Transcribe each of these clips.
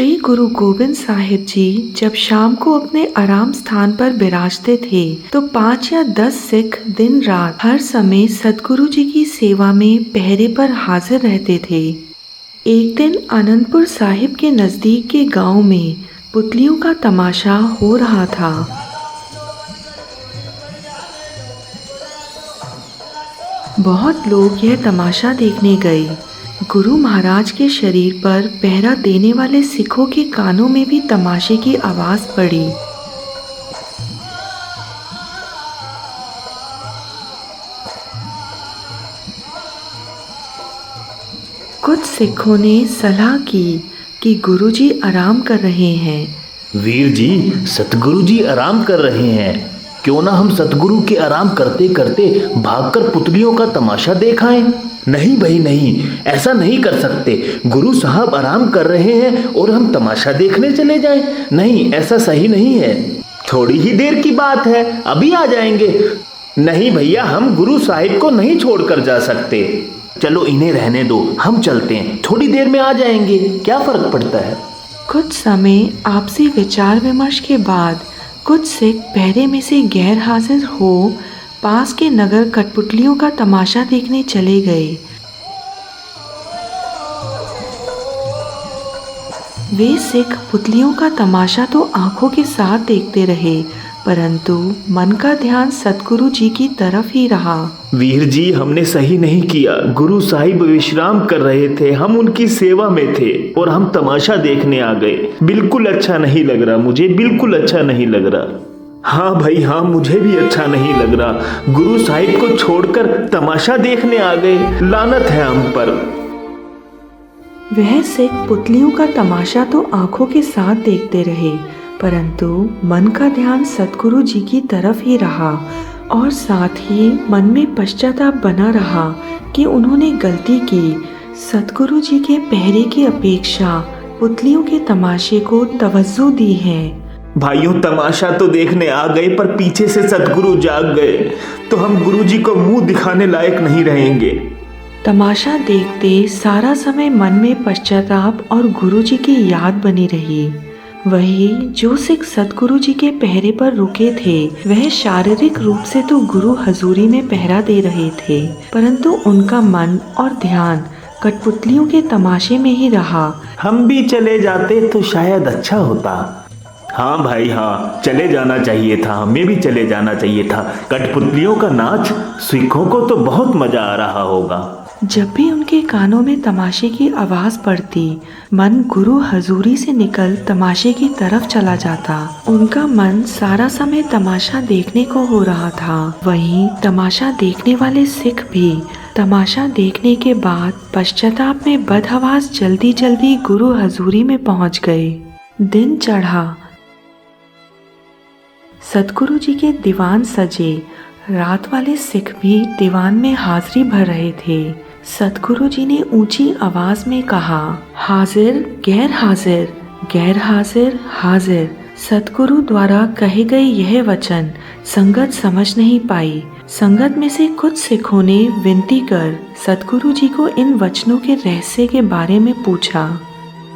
श्री गुरु गोविंद साहिब जी जब शाम को अपने आराम स्थान पर विराजते थे तो 5 या 10 सिख दिन रात हर समय सतगुरु जी की सेवा में पहरे पर हाजिर रहते थे। एक दिन आनंदपुर साहिब के नजदीक के गांव में पुतलियों का तमाशा हो रहा था। बहुत लोग यह तमाशा देखने गए। गुरु महाराज के शरीर पर पहरा देने वाले सिखों के कानों में भी तमाशे की आवाज पड़ी। कुछ सिखों ने सलाह की कि गुरुजी आराम कर रहे हैं। वीर जी, सतगुरु जी आराम कर रहे हैं, क्यों ना हम सतगुरु के आराम करते करते भागकर पुतलियों का तमाशा देख आएं। नहीं भाई नहीं, ऐसा नहीं कर सकते। गुरु साहब आराम कर रहे हैं और हम तमाशा देखने चले जाएं। नहीं, ऐसा सही नहीं है। थोड़ी ही देर की बात है, अभी आ जाएंगे। नहीं भैया, हम गुरु साहिब को नहीं छोड़कर जा सकते। चलो इन्हें रहने दो, हम चलते हैं, थोड़ी देर में आ जाएंगे, क्या फर्क पड़ता है। कुछ समय आपसी विचार विमर्श के बाद कुछ सिख पहरे में से गैर हाजिर हो पास के नगर कठपुतलियों का तमाशा देखने चले गए। वे सिख पुतलियों का तमाशा तो आंखों के साथ देखते रहे, परंतु मन का ध्यान सतगुरु जी की तरफ ही रहा। वीर जी, हमने सही नहीं किया। गुरु साहिब विश्राम कर रहे थे, हम उनकी सेवा में थे और हम तमाशा देखने आ गए। बिल्कुल अच्छा नहीं लग रहा, मुझे बिल्कुल अच्छा नहीं लग रहा। हाँ भाई हाँ, मुझे भी अच्छा नहीं लग रहा। गुरु साहिब को छोड़कर तमाशा देखने आ गए, लानत है हम पर। वह सिख पुतलियों का तमाशा तो आंखों के साथ देखते रहे, परंतु मन का ध्यान सतगुरु जी की तरफ ही रहा और साथ ही मन में पश्चाताप बना रहा कि उन्होंने गलती की। सतगुरु जी के पहरे की अपेक्षा पुतलियों के तमाशे को तवज्जो दी है। भाइयों, तमाशा तो देखने आ गए, पर पीछे से सतगुरु जाग गए तो हम गुरु जी को मुंह दिखाने लायक नहीं रहेंगे। तमाशा देखते सारा समय मन में पश्चाताप और गुरु जी की याद बनी रही। वही जो सिख सतगुरु जी के पहरे पर रुके थे, वह शारीरिक रूप से तो गुरु हजूरी में पहरा दे रहे थे, परंतु उनका मन और ध्यान कठपुतलियों के तमाशे में ही रहा। हम भी चले जाते तो शायद अच्छा होता। हाँ भाई हाँ, चले जाना चाहिए था, हमें भी चले जाना चाहिए था। कठपुतलियों का नाच सिखों को तो बहुत मजा आ रहा होगा। जब भी उनके कानों में तमाशे की आवाज पड़ती, मन गुरु हजूरी से निकल तमाशे की तरफ चला जाता। उनका मन सारा समय तमाशा देखने को हो रहा था। वहीं तमाशा देखने वाले सिख भी तमाशा देखने के बाद पश्चाताप में बदहवास जल्दी जल्दी गुरु हजूरी में पहुंच गए। दिन चढ़ा, सतगुरु जी के दीवान सजे। रात वाले सिख भी दीवान में हाजिरी भर रहे थे। सतगुरु जी ने ऊंची आवाज में कहा, हाजिर गैर हाजिर, गैर हाजिर हाजिर। सतगुरु द्वारा कहे गए यह वचन संगत समझ नहीं पाई। संगत में से कुछ सिखों ने विनती कर सतगुरु जी को इन वचनों के रहस्य के बारे में पूछा।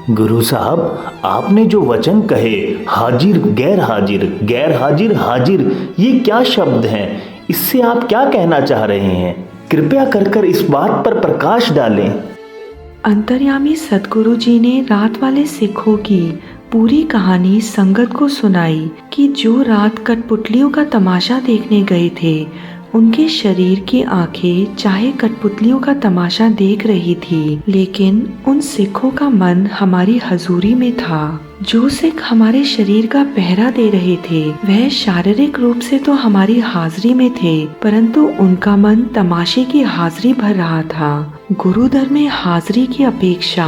गुरु साहब, आपने जो वचन कहे हाजिर गैर हाजिर, गैर हाजिर हाजिर, ये क्या शब्द हैं? इससे आप क्या कहना चाह रहे हैं? कृपया कर इस बात पर प्रकाश डालें। अंतर्यामी सतगुरु जी ने रात वाले सिखों की पूरी कहानी संगत को सुनाई कि जो रात कठपुतलियों का तमाशा देखने गए थे, उनके शरीर की आंखें चाहे कठपुतलियों का तमाशा देख रही थी, लेकिन उन सिखों का मन हमारी हजूरी में था। जो सिख हमारे शरीर का पहरा दे रहे थे, वह शारीरिक रूप से तो हमारी हाजिरी में थे, परंतु उनका मन तमाशे की हाजिरी भर रहा था। गुरुदर में हाजिरी की अपेक्षा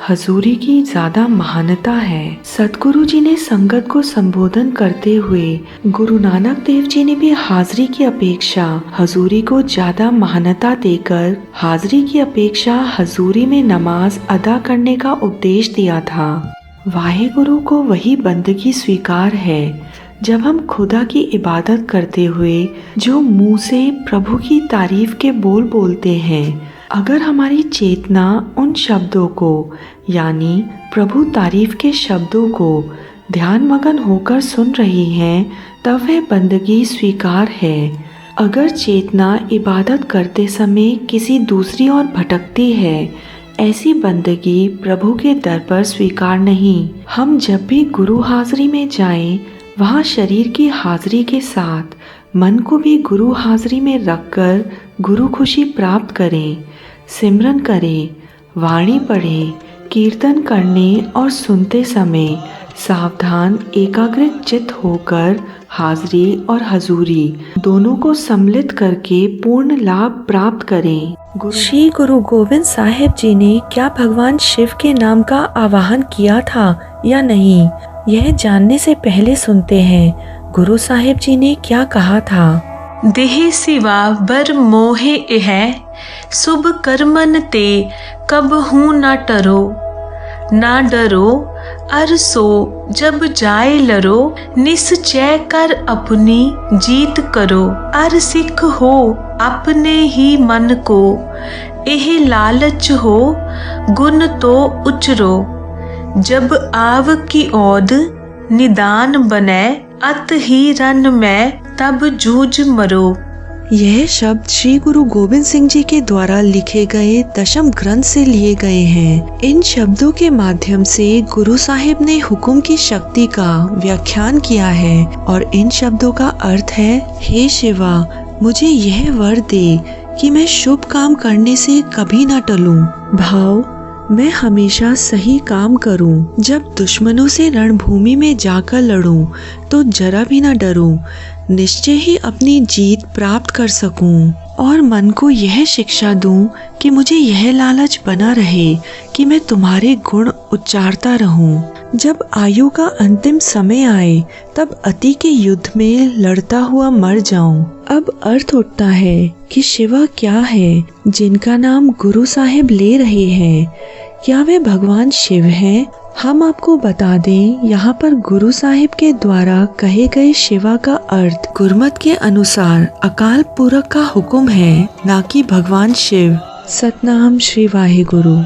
हजूरी की ज्यादा महानता है। सतगुरु जी ने संगत को संबोधन करते हुए गुरु नानक देव जी ने भी हाजिरी की अपेक्षा हजूरी को ज्यादा महानता देकर हाजिरी की अपेक्षा हजूरी में नमाज अदा करने का उपदेश दिया था। वाहेगुरु को वही बंदगी स्वीकार है जब हम खुदा की इबादत करते हुए जो मुंह से प्रभु की तारीफ के बोल बोलते हैं, अगर हमारी चेतना उन शब्दों को यानी प्रभु तारीफ के शब्दों को ध्यान मगन होकर सुन रही है तब वह बंदगी स्वीकार है। अगर चेतना इबादत करते समय किसी दूसरी ओर भटकती है, ऐसी बंदगी प्रभु के दर पर स्वीकार नहीं। हम जब भी गुरु हाजिरी में जाएं, वहाँ शरीर की हाजिरी के साथ मन को भी गुरु हाजिरी में रखकर गुरु खुशी प्राप्त करें। सिमरन करें, वाणी पढ़ें, कीर्तन करने और सुनते समय सावधान एकाग्रित चित्त होकर हाजिरी और हजूरी दोनों को सम्मिलित करके पूर्ण लाभ प्राप्त करें। श्री गुरु गोविंद साहिब जी ने क्या भगवान शिव के नाम का आवाहन किया था या नहीं, यह जानने से पहले सुनते हैं गुरु साहिब जी ने क्या कहा था। देह सिवा बर मोहे है, शुभ कर्मन ते कब हूँ न टरो, ना डरो अर सो जब जाए लरो, निश्चय कर अपनी जीत करो, अर सिख हो अपने ही मन को, एह लालच हो गुण तो उचरो, जब आव की ओद निदान बने, अत ही रन में तब जूझ मरो। यह शब्द श्री गुरु गोविंद सिंह जी के द्वारा लिखे गए दशम ग्रंथ से लिए गए हैं। इन शब्दों के माध्यम से गुरु साहिब ने हुक्म की शक्ति का व्याख्यान किया है और इन शब्दों का अर्थ है, हे शिवा, मुझे यह वर दे कि मैं शुभ काम करने से कभी न टलूं। भाव, मैं हमेशा सही काम करूं। जब दुश्मनों से रणभूमि में जाकर लड़ूं तो जरा भी न डरूं, निश्चय ही अपनी जीत प्राप्त कर सकूं और मन को यह शिक्षा दूं कि मुझे यह लालच बना रहे कि मैं तुम्हारे गुण उच्चारता रहूं। जब आयु का अंतिम समय आए तब अति के युद्ध में लड़ता हुआ मर जाऊं। अब अर्थ उठता है कि शिवा क्या है जिनका नाम गुरु साहिब ले रहे हैं, क्या वे भगवान शिव हैं? हम आपको बता दें, यहाँ पर गुरु साहिब के द्वारा कहे गए शिवा का अर्थ गुरमत के अनुसार अकाल पुरख का हुक्म है, ना कि भगवान शिव। सतनाम श्री वाहे गुरु।